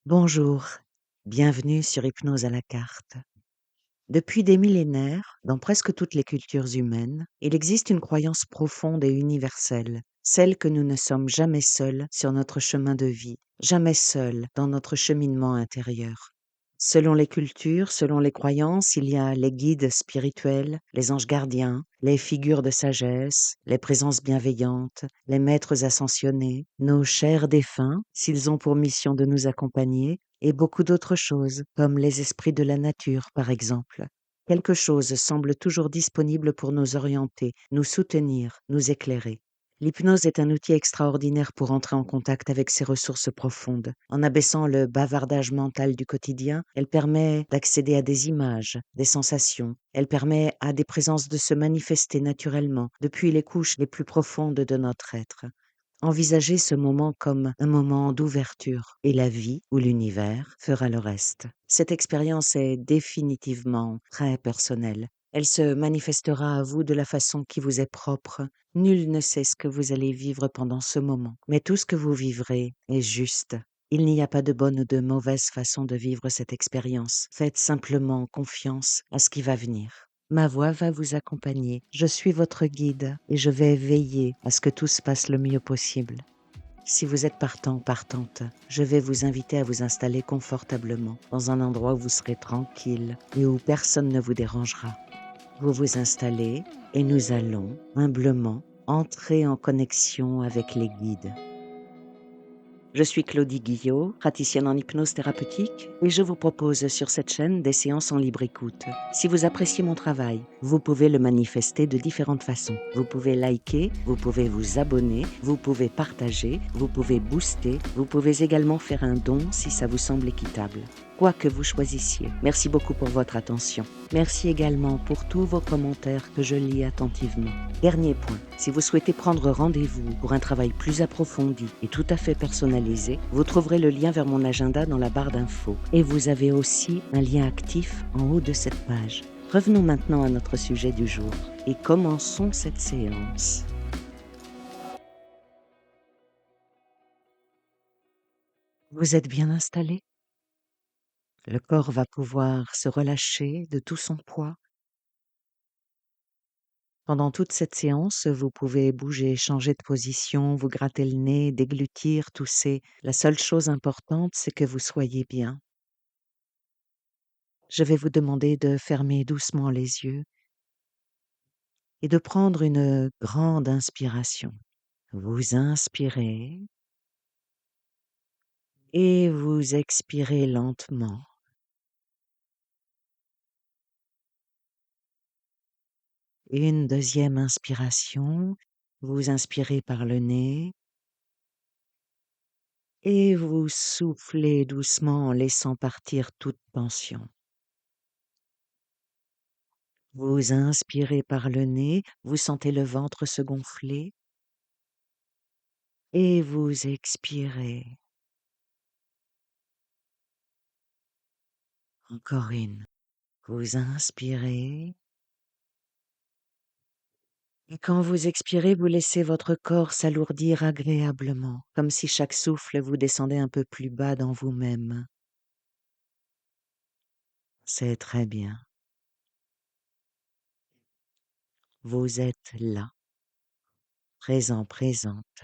Bonjour, bienvenue sur Hypnose à la carte. Depuis des millénaires, dans presque toutes les cultures humaines, il existe une croyance profonde et universelle, celle que nous ne sommes jamais seuls sur notre chemin de vie, jamais seuls dans notre cheminement intérieur. Selon les cultures, selon les croyances, il y a les guides spirituels, les anges gardiens, les figures de sagesse, les présences bienveillantes, les maîtres ascensionnés, nos chers défunts, s'ils ont pour mission de nous accompagner, et beaucoup d'autres choses, comme les esprits de la nature, par exemple. Quelque chose semble toujours disponible pour nous orienter, nous soutenir, nous éclairer. L'hypnose est un outil extraordinaire pour entrer en contact avec ces ressources profondes. En abaissant le bavardage mental du quotidien, elle permet d'accéder à des images, des sensations. Elle permet à des présences de se manifester naturellement depuis les couches les plus profondes de notre être. Envisagez ce moment comme un moment d'ouverture et la vie ou l'univers fera le reste. Cette expérience est définitivement très personnelle. Elle se manifestera à vous de la façon qui vous est propre. Nul ne sait ce que vous allez vivre pendant ce moment, mais tout ce que vous vivrez est juste. Il n'y a pas de bonne ou de mauvaise façon de vivre cette expérience. Faites simplement confiance à ce qui va venir. Ma voix va vous accompagner. Je suis votre guide et je vais veiller à ce que tout se passe le mieux possible. Si vous êtes partant, partante, je vais vous inviter à vous installer confortablement dans un endroit où vous serez tranquille et où personne ne vous dérangera. Vous vous installez et nous allons, humblement, entrer en connexion avec les guides. Je suis Claudie Guillot, praticienne en hypnose thérapeutique, et je vous propose sur cette chaîne des séances en libre écoute. Si vous appréciez mon travail, vous pouvez le manifester de différentes façons. Vous pouvez liker, vous pouvez vous abonner, vous pouvez partager, vous pouvez booster, vous pouvez également faire un don si ça vous semble équitable. Quoi que vous choisissiez, merci beaucoup pour votre attention. Merci également pour tous vos commentaires que je lis attentivement. Dernier point, si vous souhaitez prendre rendez-vous pour un travail plus approfondi et tout à fait personnalisé, vous trouverez le lien vers mon agenda dans la barre d'infos. Et vous avez aussi un lien actif en haut de cette page. Revenons maintenant à notre sujet du jour et commençons cette séance. Vous êtes bien installé? Le corps va pouvoir se relâcher de tout son poids. Pendant toute cette séance, vous pouvez bouger, changer de position, vous gratter le nez, déglutir, tousser. La seule chose importante, c'est que vous soyez bien. Je vais vous demander de fermer doucement les yeux et de prendre une grande inspiration. Vous inspirez et vous expirez lentement. Une deuxième inspiration, vous inspirez par le nez et vous soufflez doucement en laissant partir toute tension. Vous inspirez par le nez, vous sentez le ventre se gonfler et vous expirez. Encore une. Vous inspirez et quand vous expirez, vous laissez votre corps s'alourdir agréablement, comme si chaque souffle vous descendait un peu plus bas dans vous-même. C'est très bien. Vous êtes là, présent, présente,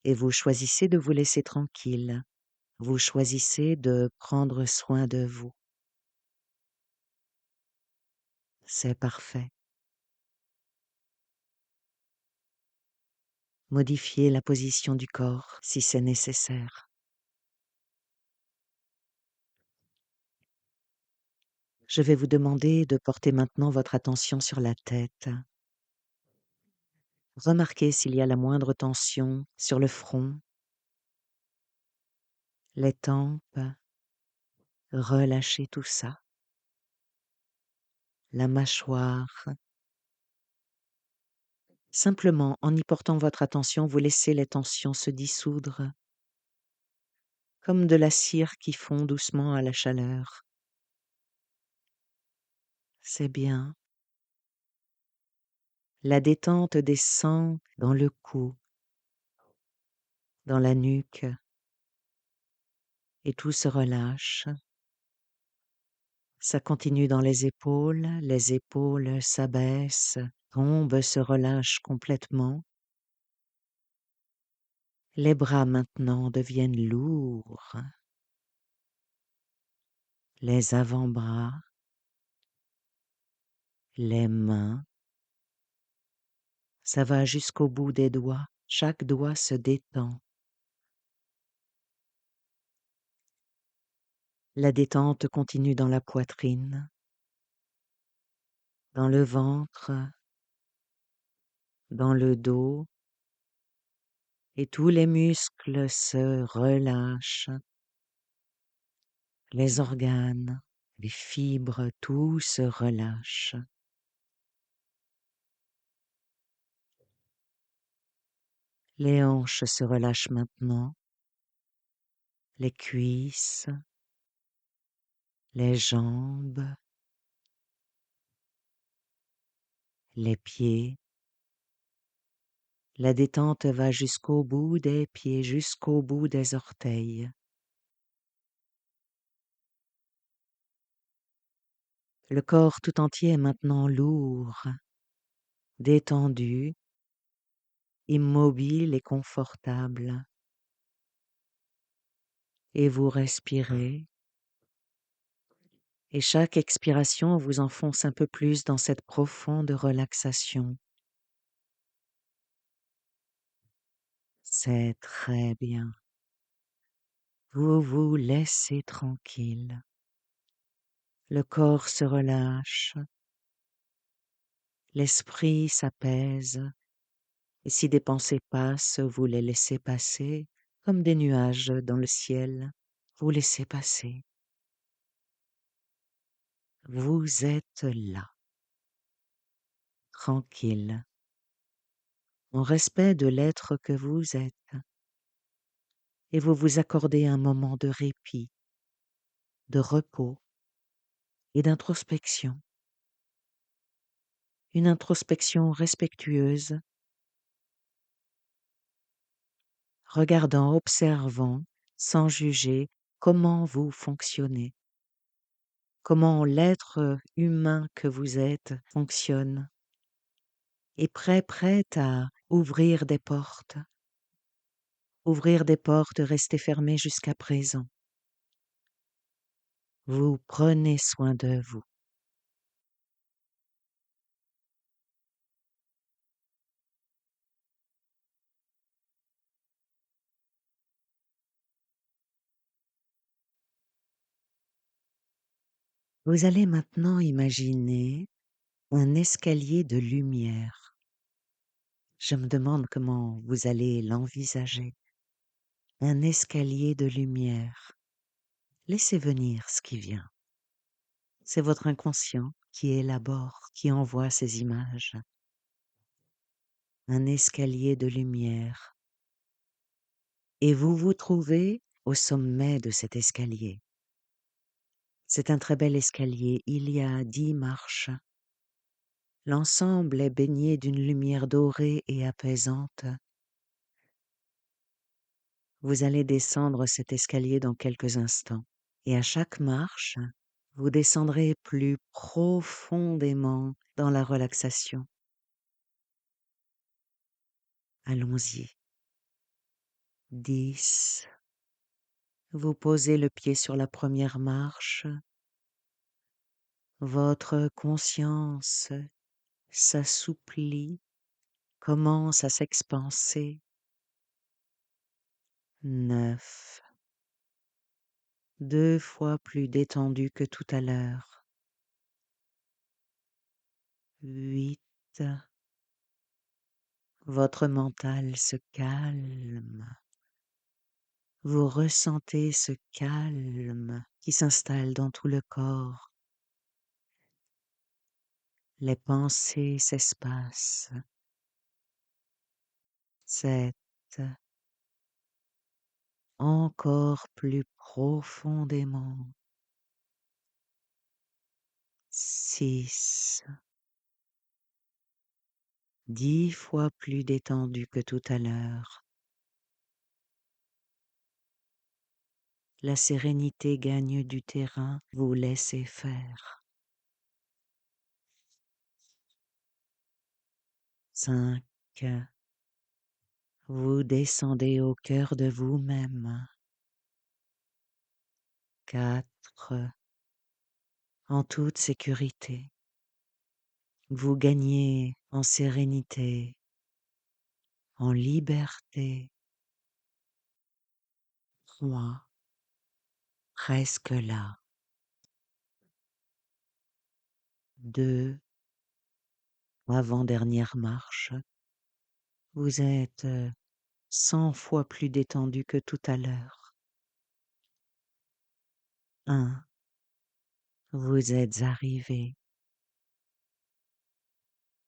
et vous choisissez de vous laisser tranquille. Vous choisissez de prendre soin de vous. C'est parfait. Modifiez la position du corps si c'est nécessaire. Je vais vous demander de porter maintenant votre attention sur la tête. Remarquez s'il y a la moindre tension sur le front, les tempes. Relâchez tout ça. La mâchoire. Simplement, en y portant votre attention, vous laissez les tensions se dissoudre, comme de la cire qui fond doucement à la chaleur. C'est bien. La détente descend dans le cou, dans la nuque, et tout se relâche. Ça continue dans les épaules s'abaissent, tombent, se relâchent complètement. Les bras maintenant deviennent lourds, les avant-bras, les mains, ça va jusqu'au bout des doigts, chaque doigt se détend. La détente continue dans la poitrine, dans le ventre, dans le dos, et tous les muscles se relâchent, les organes, les fibres, tout se relâche. Les hanches se relâchent maintenant, les cuisses, les jambes, les pieds. La détente va jusqu'au bout des pieds, jusqu'au bout des orteils. Le corps tout entier est maintenant lourd, détendu, immobile et confortable. Et vous respirez, et chaque expiration vous enfonce un peu plus dans cette profonde relaxation. C'est très bien. Vous vous laissez tranquille. Le corps se relâche, l'esprit s'apaise, et si des pensées passent, vous les laissez passer comme des nuages dans le ciel. Vous laissez passer. Vous êtes là, tranquille, en respect de l'être que vous êtes, et vous vous accordez un moment de répit, de repos et d'introspection. Une introspection respectueuse, regardant, observant, sans juger comment vous fonctionnez, comment l'être humain que vous êtes fonctionne, et prête à ouvrir des portes restées fermées jusqu'à présent. Vous prenez soin de vous. Vous allez maintenant imaginer un escalier de lumière. Je me demande comment vous allez l'envisager. Un escalier de lumière. Laissez venir ce qui vient. C'est votre inconscient qui élabore, qui envoie ces images. Un escalier de lumière. Et vous vous trouvez au sommet de cet escalier. C'est un très bel escalier, il y a 10 marches. L'ensemble est baigné d'une lumière dorée et apaisante. Vous allez descendre cet escalier dans quelques instants. Et à chaque marche, vous descendrez plus profondément dans la relaxation. Allons-y. 10. Vous posez le pied sur la première marche. Votre conscience s'assouplit, commence à s'expanser. 9. 2 fois plus détendu que tout à l'heure. 8. Votre mental se calme. Vous ressentez ce calme qui s'installe dans tout le corps. Les pensées s'espacent. 7. Encore plus profondément. 6. 10 fois plus détendu que tout à l'heure. La sérénité gagne du terrain, vous laissez faire. 5. Vous descendez au cœur de vous-même. 4. En toute sécurité. Vous gagnez en sérénité, en liberté. 3. Presque là. 2. Avant-dernière marche. Vous êtes 100 fois plus détendu que tout à l'heure. 1. Vous êtes arrivé.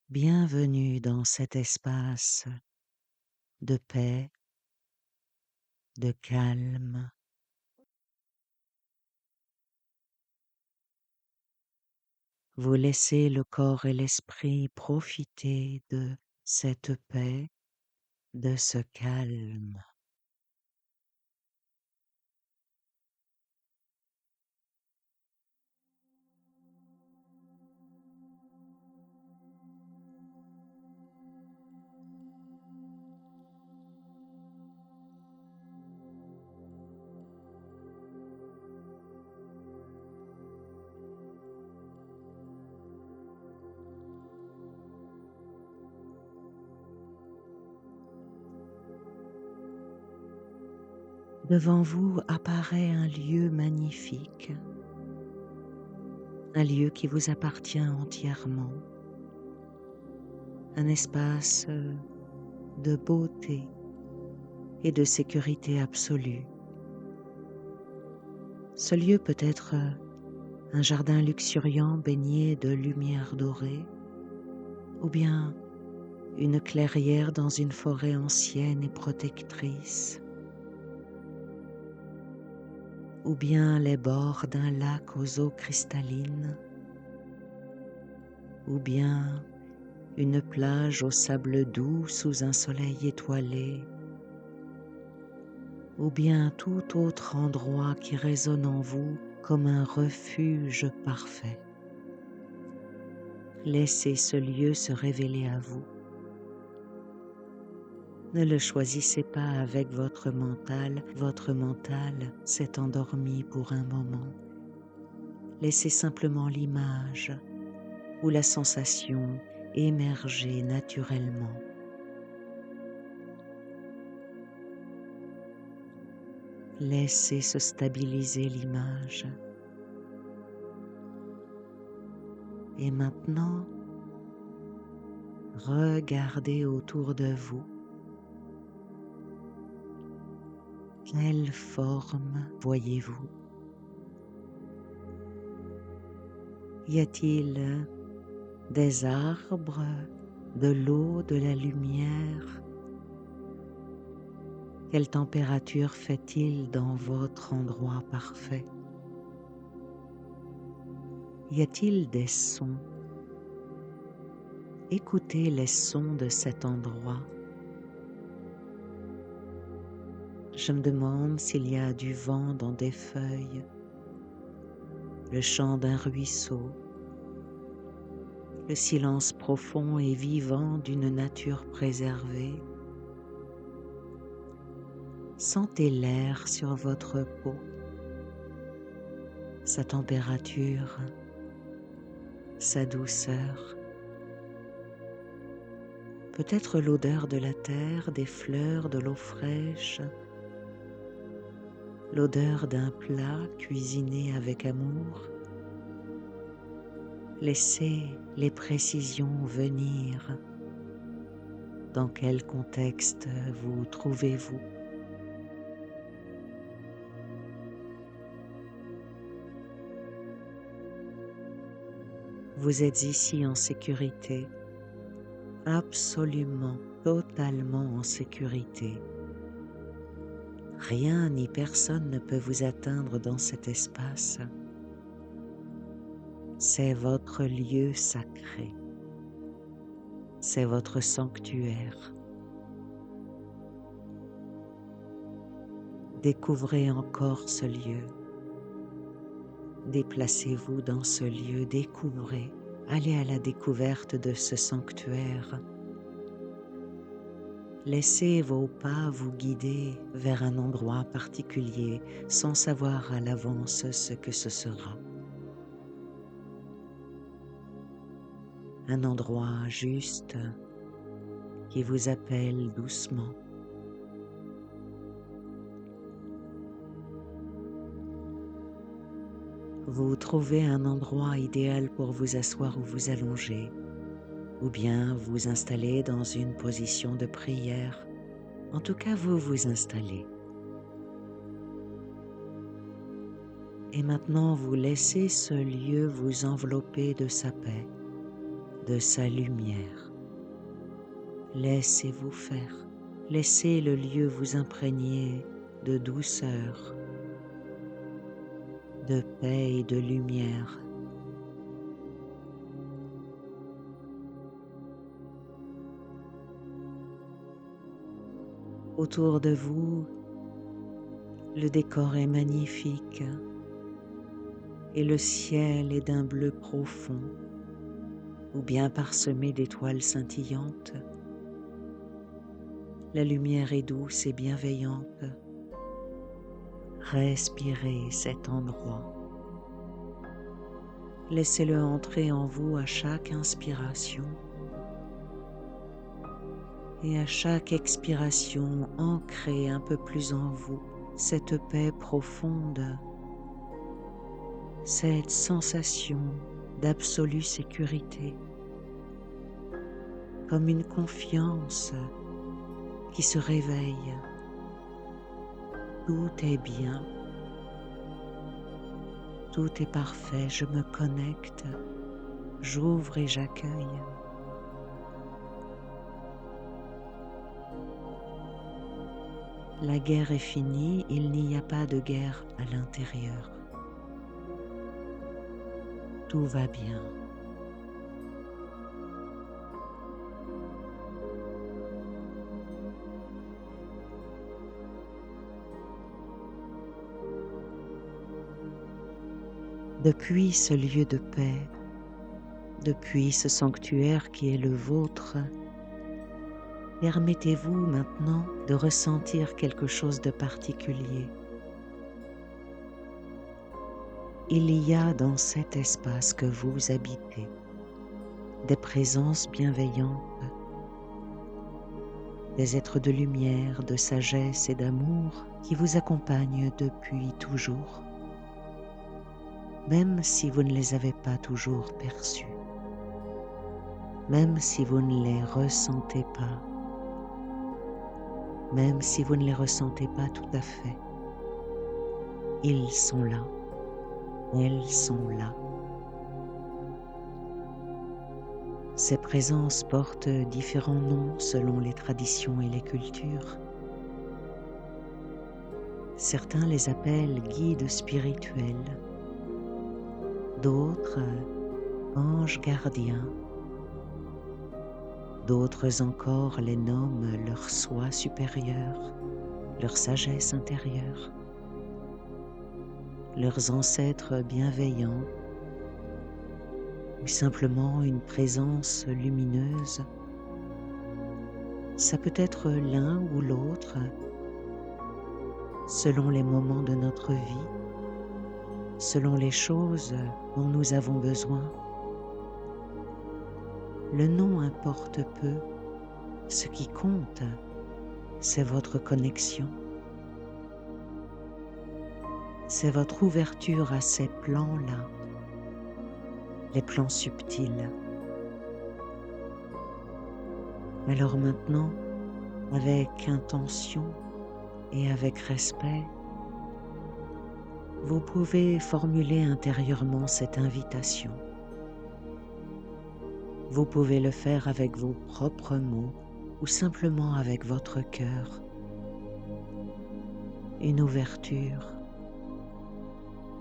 Bienvenue dans cet espace de paix, de calme. Vous laissez le corps et l'esprit profiter de cette paix, de ce calme. Devant vous apparaît un lieu magnifique, un lieu qui vous appartient entièrement, un espace de beauté et de sécurité absolue. Ce lieu peut être un jardin luxuriant baigné de lumière dorée, ou bien une clairière dans une forêt ancienne et protectrice, ou bien les bords d'un lac aux eaux cristallines, ou bien une plage au sable doux sous un soleil étoilé, ou bien tout autre endroit qui résonne en vous comme un refuge parfait. Laissez ce lieu se révéler à vous. Ne le choisissez pas avec votre mental s'est endormi pour un moment. Laissez simplement l'image ou la sensation émerger naturellement. Laissez se stabiliser l'image. Et maintenant, regardez autour de vous. Quelle forme voyez-vous? Y a-t-il des arbres, de l'eau, de la lumière? Quelle température fait-il dans votre endroit parfait? Y a-t-il des sons? Écoutez les sons de cet endroit. Je me demande s'il y a du vent dans des feuilles, le chant d'un ruisseau, le silence profond et vivant d'une nature préservée. Sentez l'air sur votre peau, sa température, sa douceur. Peut-être l'odeur de la terre, des fleurs, de l'eau fraîche, l'odeur d'un plat cuisiné avec amour. Laissez les précisions venir. Dans quel contexte vous trouvez-vous? Vous êtes ici en sécurité, absolument, totalement en sécurité. Rien ni personne ne peut vous atteindre dans cet espace. C'est votre lieu sacré. C'est votre sanctuaire. Découvrez encore ce lieu. Déplacez-vous dans ce lieu, découvrez. Allez à la découverte de ce sanctuaire. Laissez vos pas vous guider vers un endroit particulier sans savoir à l'avance ce que ce sera. Un endroit juste qui vous appelle doucement. Vous trouvez un endroit idéal pour vous asseoir ou vous allonger, ou bien vous installer dans une position de prière. En tout cas, vous vous installez. Et maintenant, vous laissez ce lieu vous envelopper de sa paix, de sa lumière. Laissez-vous faire. Laissez le lieu vous imprégner de douceur, de paix et de lumière. Autour de vous, le décor est magnifique et le ciel est d'un bleu profond ou bien parsemé d'étoiles scintillantes. La lumière est douce et bienveillante. Respirez cet endroit. Laissez-le entrer en vous à chaque inspiration et à chaque expiration, ancrez un peu plus en vous cette paix profonde, cette sensation d'absolue sécurité, comme une confiance qui se réveille. Tout est bien, tout est parfait, je me connecte, j'ouvre et j'accueille. La guerre est finie, il n'y a pas de guerre à l'intérieur. Tout va bien. Depuis ce lieu de paix, depuis ce sanctuaire qui est le vôtre, permettez-vous maintenant de ressentir quelque chose de particulier. Il y a dans cet espace que vous habitez des présences bienveillantes, des êtres de lumière, de sagesse et d'amour qui vous accompagnent depuis toujours, même si vous ne les avez pas toujours perçus, même si vous ne les ressentez pas, même si vous ne les ressentez pas tout à fait. Ils sont là, elles sont là. Ces présences portent différents noms selon les traditions et les cultures. Certains les appellent guides spirituels, d'autres anges gardiens, d'autres encore les nomment leur soi supérieur, leur sagesse intérieure, leurs ancêtres bienveillants, ou simplement une présence lumineuse. Ça peut être l'un ou l'autre, selon les moments de notre vie, selon les choses dont nous avons besoin. Le nom importe peu, ce qui compte, c'est votre connexion. C'est votre ouverture à ces plans-là, les plans subtils. Alors maintenant, avec intention et avec respect, vous pouvez formuler intérieurement cette invitation. Vous pouvez le faire avec vos propres mots ou simplement avec votre cœur. Une ouverture,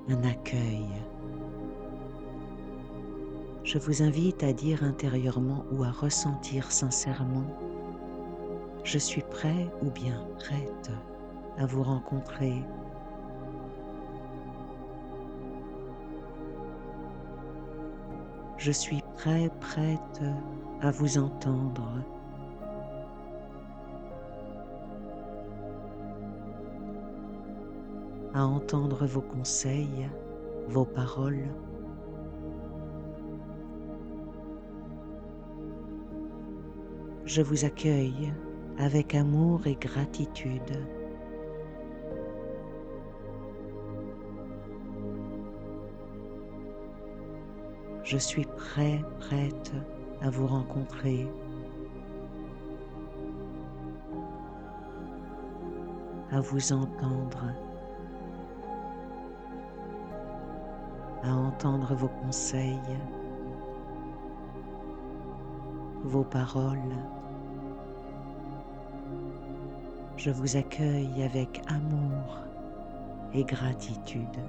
un accueil. Je vous invite à dire intérieurement ou à ressentir sincèrement « Je suis prêt ou bien prête ». à vous rencontrer. Je suis prêt, prête à vous entendre, à entendre vos conseils, vos paroles. Je vous accueille avec amour et gratitude. Je suis prêt, prête à vous rencontrer, à vous entendre, à entendre vos conseils, vos paroles. Je vous accueille avec amour et gratitude.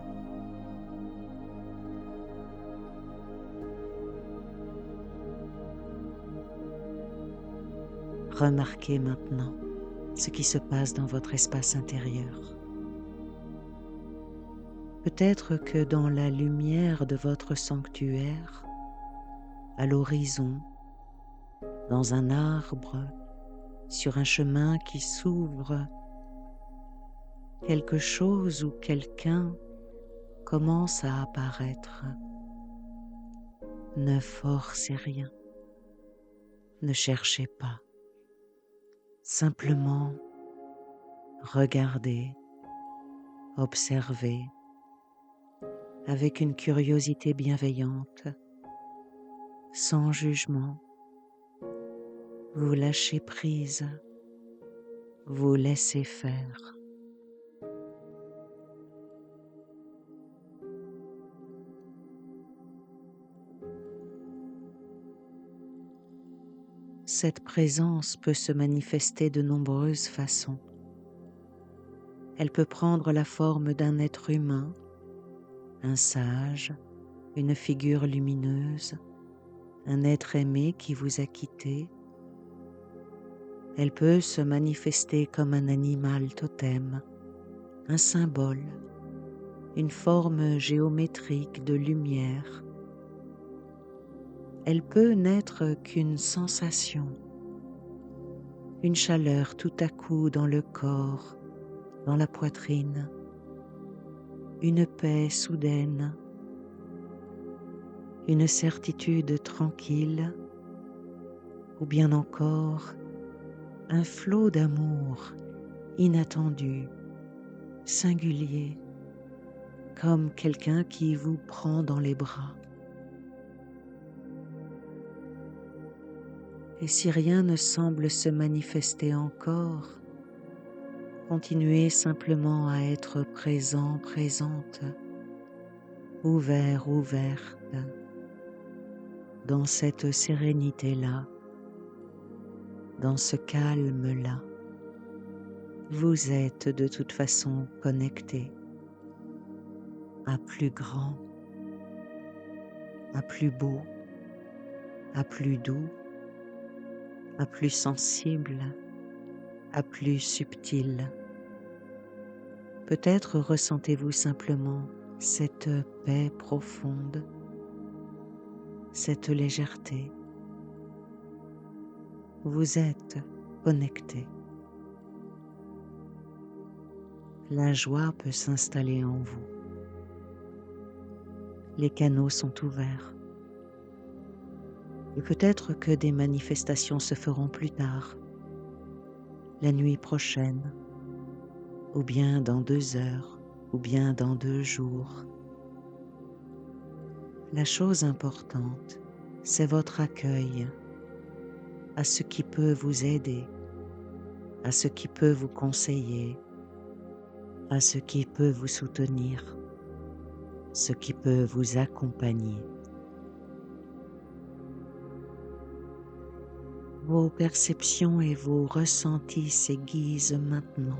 Remarquez maintenant ce qui se passe dans votre espace intérieur. Peut-être que dans la lumière de votre sanctuaire, à l'horizon, dans un arbre, sur un chemin qui s'ouvre, quelque chose ou quelqu'un commence à apparaître. Ne forcez rien, ne cherchez pas. Simplement regardez, observez, avec une curiosité bienveillante, sans jugement. Vous lâchez prise, vous laissez faire. Cette présence peut se manifester de nombreuses façons. Elle peut prendre la forme d'un être humain, un sage, une figure lumineuse, un être aimé qui vous a quitté. Elle peut se manifester comme un animal totem, un symbole, une forme géométrique de lumière. Elle peut n'être qu'une sensation, une chaleur tout à coup dans le corps, dans la poitrine, une paix soudaine, une certitude tranquille, ou bien encore un flot d'amour inattendu, singulier, comme quelqu'un qui vous prend dans les bras. Et si rien ne semble se manifester encore, continuez simplement à être présent, présente, ouvert, ouverte, dans cette sérénité-là, dans ce calme-là. Vous êtes de toute façon connecté à plus grand, à plus beau, à plus doux, à plus sensible, à plus subtil. Peut-être ressentez-vous simplement cette paix profonde, cette légèreté. Vous êtes connecté. La joie peut s'installer en vous. Les canaux sont ouverts. Et peut-être que des manifestations se feront plus tard, la nuit prochaine, ou bien dans 2 heures, ou bien dans 2 jours. La chose importante, c'est votre accueil à ce qui peut vous aider, à ce qui peut vous conseiller, à ce qui peut vous soutenir, ce qui peut vous accompagner. Vos perceptions et vos ressentis s'aiguisent maintenant.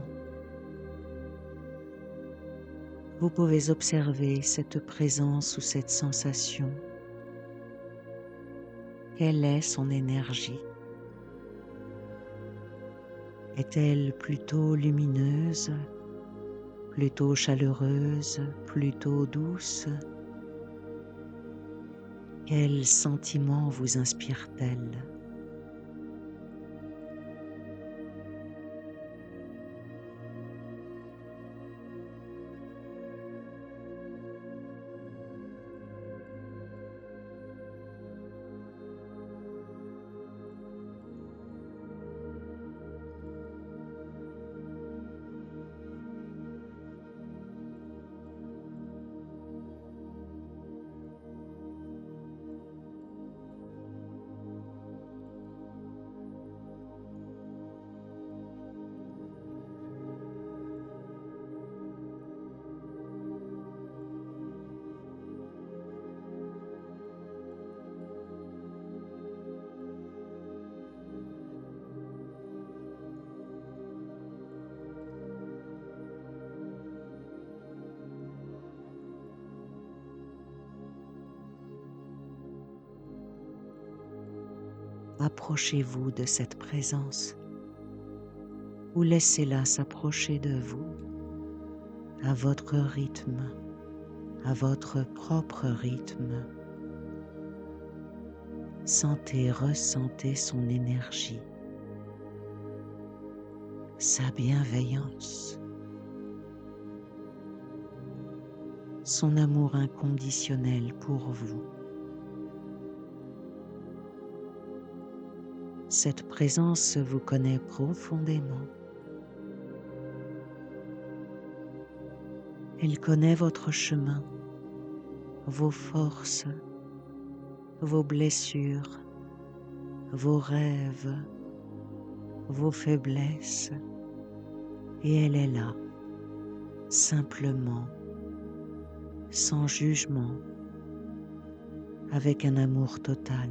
Vous pouvez observer cette présence ou cette sensation. Quelle est son énergie? Est-elle plutôt lumineuse, plutôt chaleureuse, plutôt douce? Quel sentiment vous inspire-t-elle? Approchez-vous de cette présence ou laissez-la s'approcher de vous à votre rythme, à votre propre rythme. Sentez, ressentez son énergie, sa bienveillance, son amour inconditionnel pour vous. Cette présence vous connaît profondément. Elle connaît votre chemin, vos forces, vos blessures, vos rêves, vos faiblesses, et elle est là, simplement, sans jugement, avec un amour total.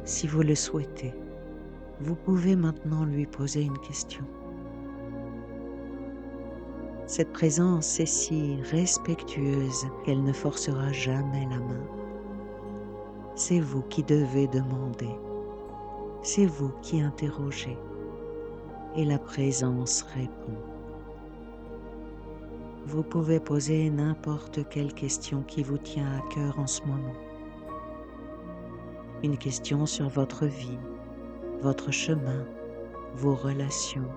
Si vous le souhaitez, vous pouvez maintenant lui poser une question. Cette présence est si respectueuse qu'elle ne forcera jamais la main. C'est vous qui devez demander, c'est vous qui interrogez, et la présence répond. Vous pouvez poser n'importe quelle question qui vous tient à cœur en ce moment. une question sur votre vie, votre chemin, vos relations,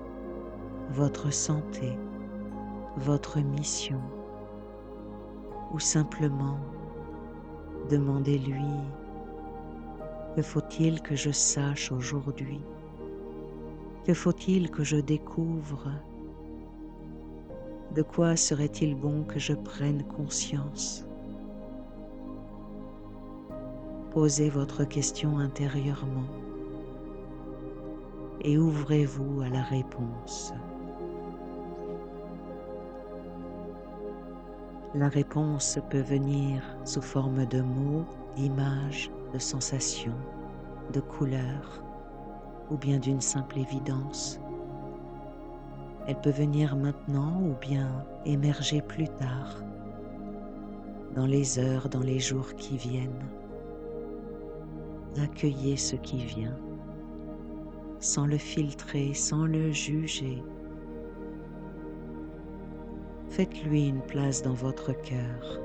votre santé, votre mission, ou simplement demandez-lui: que faut-il que je sache aujourd'hui? Que faut-il que je découvre? De quoi serait-il bon que je prenne conscience? Posez votre question intérieurement et ouvrez-vous à la réponse. La réponse peut venir sous forme de mots, d'images, de sensations, de couleurs, ou bien d'une simple évidence. Elle peut venir maintenant ou bien émerger plus tard, dans les heures, dans les jours qui viennent. Accueillez ce qui vient, sans le filtrer, sans le juger. Faites-lui une place dans votre cœur.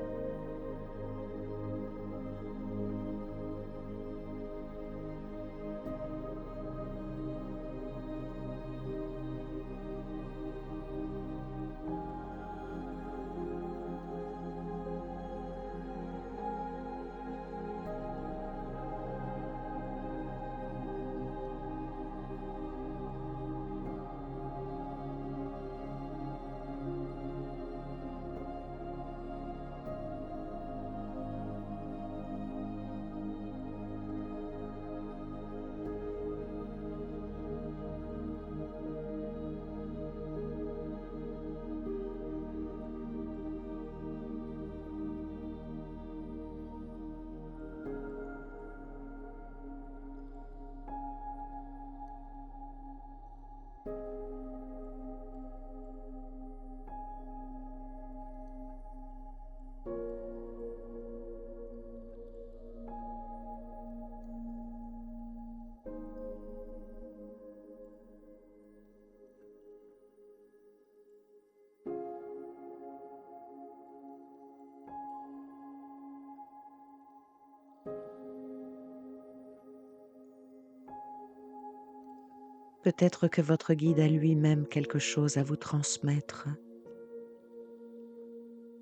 Peut-être que votre guide a lui-même quelque chose à vous transmettre,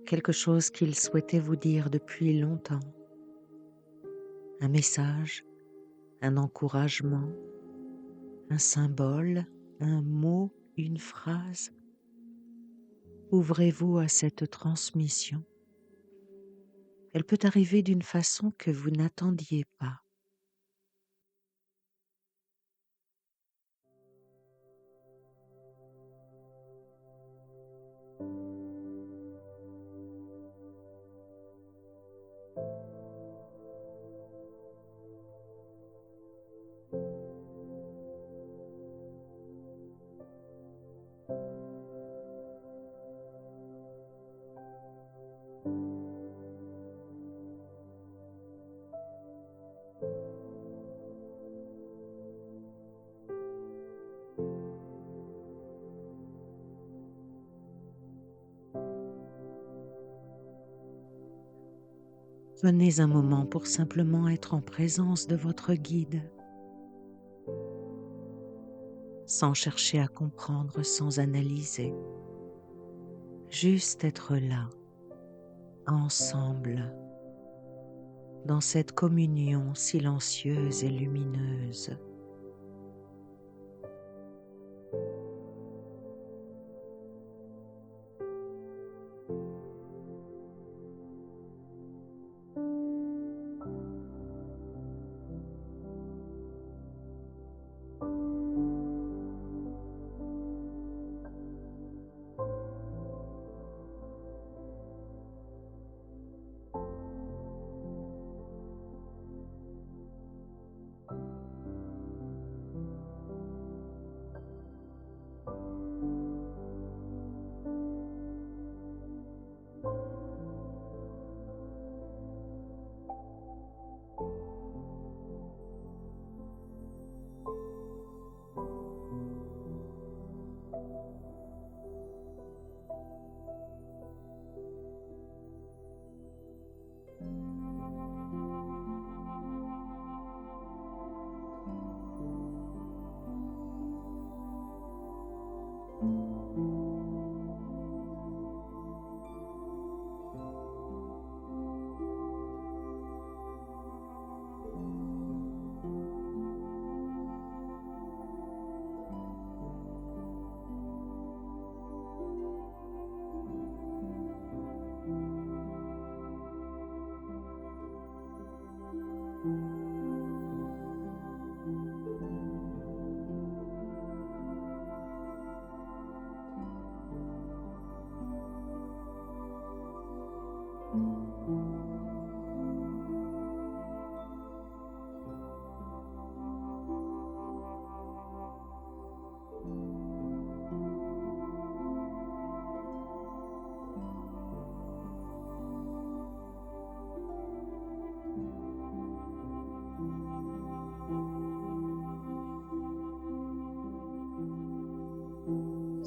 quelque chose qu'il souhaitait vous dire depuis longtemps. Un message, un encouragement, un symbole, un mot, une phrase. Ouvrez-vous à cette transmission. Elle peut arriver d'une façon que vous n'attendiez pas. Prenez un moment pour simplement être en présence de votre guide, sans chercher à comprendre, sans analyser. Juste être là, ensemble, dans cette communion silencieuse et lumineuse.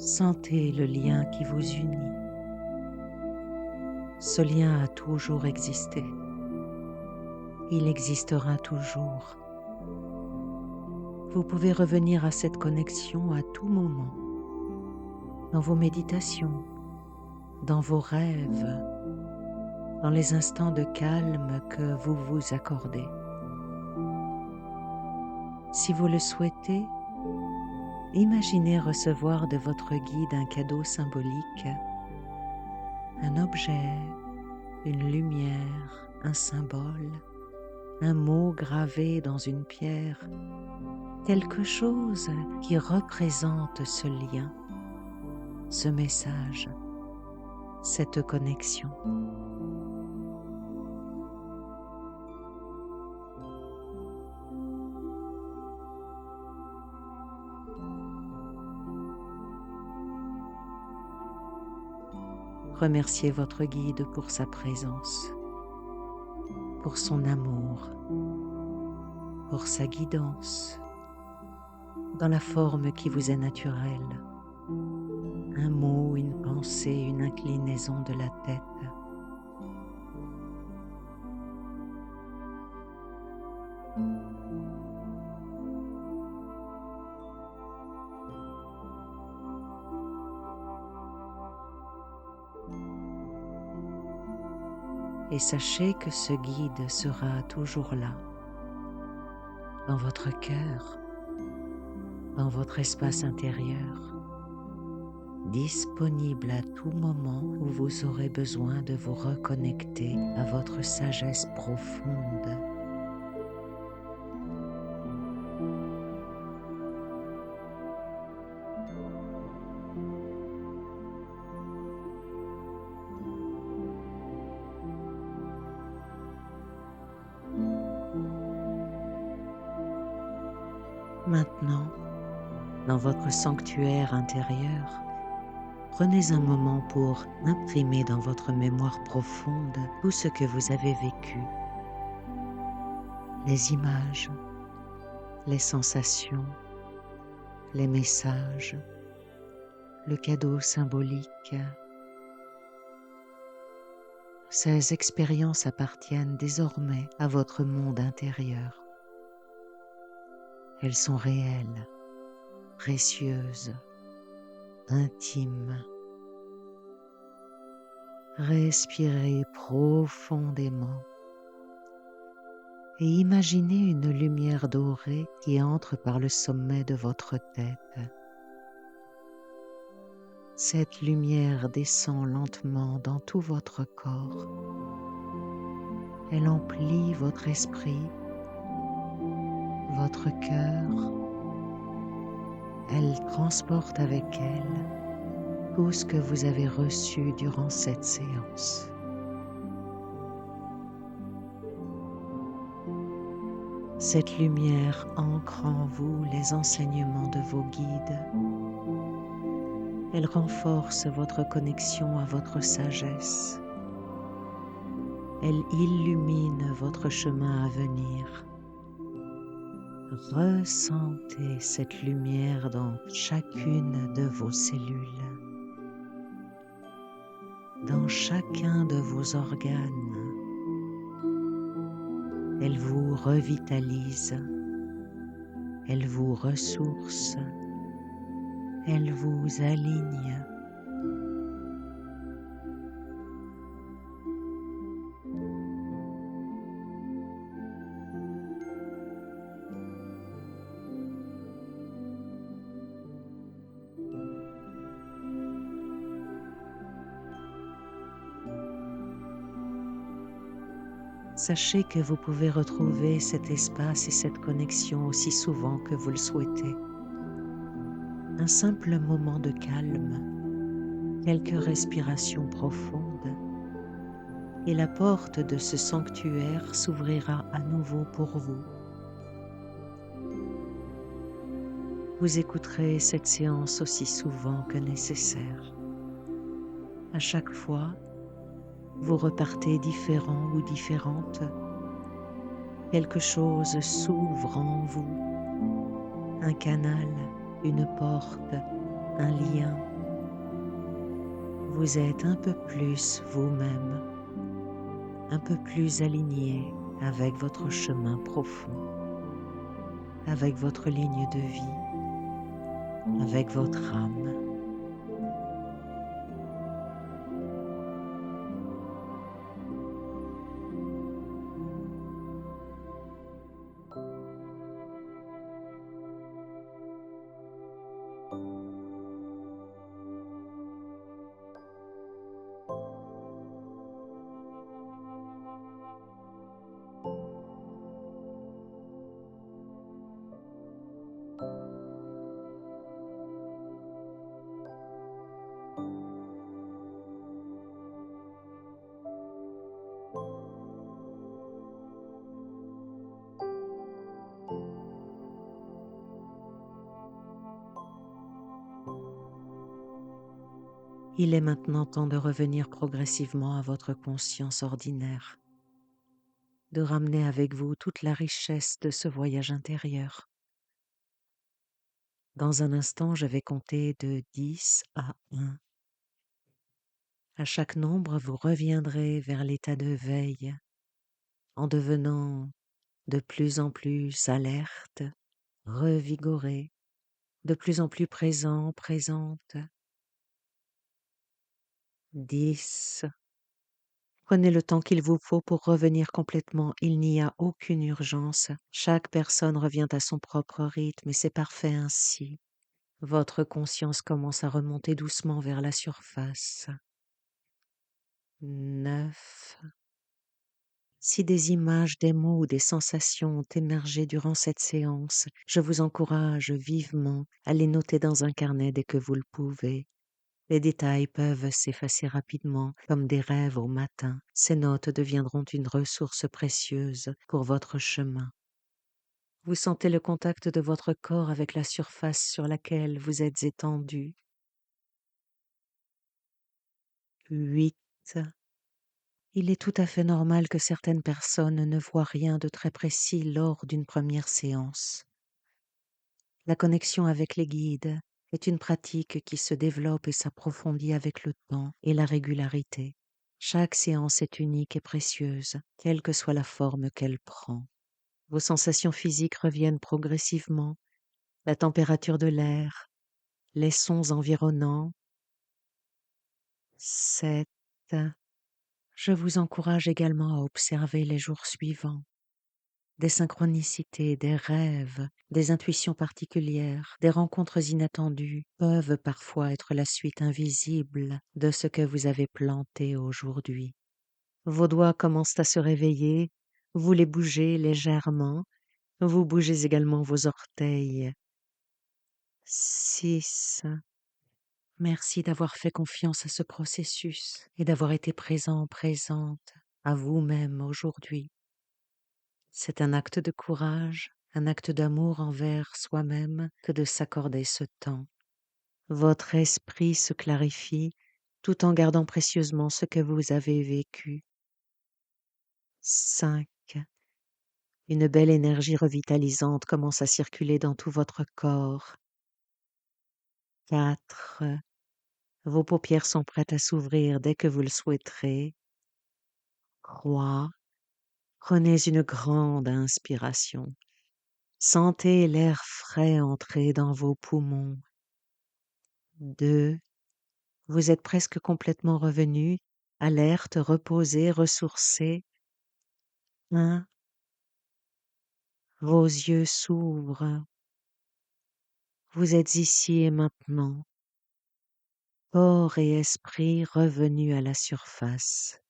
Sentez le lien qui vous unit. Ce lien a toujours existé. Il existera toujours. Vous pouvez revenir à cette connexion à tout moment, dans vos méditations, dans vos rêves, dans les instants de calme que vous vous accordez. Si vous le souhaitez, imaginez recevoir de votre guide un cadeau symbolique, un objet, une lumière, un symbole, un mot gravé dans une pierre, quelque chose qui représente ce lien, ce message, cette connexion. Remerciez votre guide pour sa présence, pour son amour, pour sa guidance, dans la forme qui vous est naturelle. Un mot, une pensée, une inclinaison de la tête. Et sachez que ce guide sera toujours là, dans votre cœur, dans votre espace intérieur, disponible à tout moment où vous aurez besoin de vous reconnecter à votre sagesse profonde. Maintenant, dans votre sanctuaire intérieur, prenez un moment pour imprimer dans votre mémoire profonde tout ce que vous avez vécu, les images, les sensations, les messages, le cadeau symbolique. Ces expériences appartiennent désormais à votre monde intérieur. Elles sont réelles, précieuses, intimes. Respirez profondément et imaginez une lumière dorée qui entre par le sommet de votre tête. Cette lumière descend lentement dans tout votre corps. Elle emplit votre esprit, votre cœur. Elle transporte avec elle tout ce que vous avez reçu durant cette séance. Cette lumière ancre en vous les enseignements de vos guides. Elle renforce votre connexion à votre sagesse. Elle illumine votre chemin à venir. Ressentez cette lumière dans chacune de vos cellules, dans chacun de vos organes. Elle vous revitalise, elle vous ressource, elle vous aligne. Sachez que vous pouvez retrouver cet espace et cette connexion aussi souvent que vous le souhaitez. Un simple moment de calme, quelques respirations profondes, et la porte de ce sanctuaire s'ouvrira à nouveau pour vous. Vous écouterez cette séance aussi souvent que nécessaire. À chaque fois, vous repartez différent ou différente. Quelque chose s'ouvre en vous. Un canal, une porte, un lien, vous êtes un peu plus vous-même, un peu plus aligné avec votre chemin profond, avec votre ligne de vie, avec votre âme. Il est maintenant temps de revenir progressivement à votre conscience ordinaire, de ramener avec vous toute la richesse de ce voyage intérieur. Dans un instant, je vais compter de 10 à 1. À chaque nombre, vous reviendrez vers l'état de veille en devenant de plus en plus alerte, revigoré, de plus en plus présent, présente. 10. Prenez le temps qu'il vous faut pour revenir complètement. Il n'y a aucune urgence. Chaque personne revient à son propre rythme et c'est parfait ainsi. Votre conscience commence à remonter doucement vers la surface. 9. Si des images, des mots ou des sensations ont émergé durant cette séance, je vous encourage vivement à les noter dans un carnet dès que vous le pouvez. Les détails peuvent s'effacer rapidement, comme des rêves au matin. Ces notes deviendront une ressource précieuse pour votre chemin. Vous sentez le contact de votre corps avec la surface sur laquelle vous êtes étendu. 8. Il est tout à fait normal que certaines personnes ne voient rien de très précis lors d'une première séance. La connexion avec les guides est une pratique qui se développe et s'approfondit avec le temps et la régularité. Chaque séance est unique et précieuse, quelle que soit la forme qu'elle prend. Vos sensations physiques reviennent progressivement, la température de l'air, les sons environnants. 7. Je vous encourage également à observer les jours suivants. Des synchronicités, des rêves, des intuitions particulières, des rencontres inattendues peuvent parfois être la suite invisible de ce que vous avez planté aujourd'hui. Vos doigts commencent à se réveiller, vous les bougez légèrement, vous bougez également vos orteils. 6. Merci d'avoir fait confiance à ce processus et d'avoir été présent, présente à vous-même aujourd'hui. C'est un acte de courage, un acte d'amour envers soi-même que de s'accorder ce temps. Votre esprit se clarifie tout en gardant précieusement ce que vous avez vécu. 5. Une belle énergie revitalisante commence à circuler dans tout votre corps. 4. Vos paupières sont prêtes à s'ouvrir dès que vous le souhaiterez. 3. Prenez une grande inspiration. Sentez l'air frais entrer dans vos poumons. 2. Vous êtes presque complètement revenu, alerte, reposé, ressourcé. 1. Vos yeux s'ouvrent. Vous êtes ici et maintenant, corps et esprit revenus à la surface.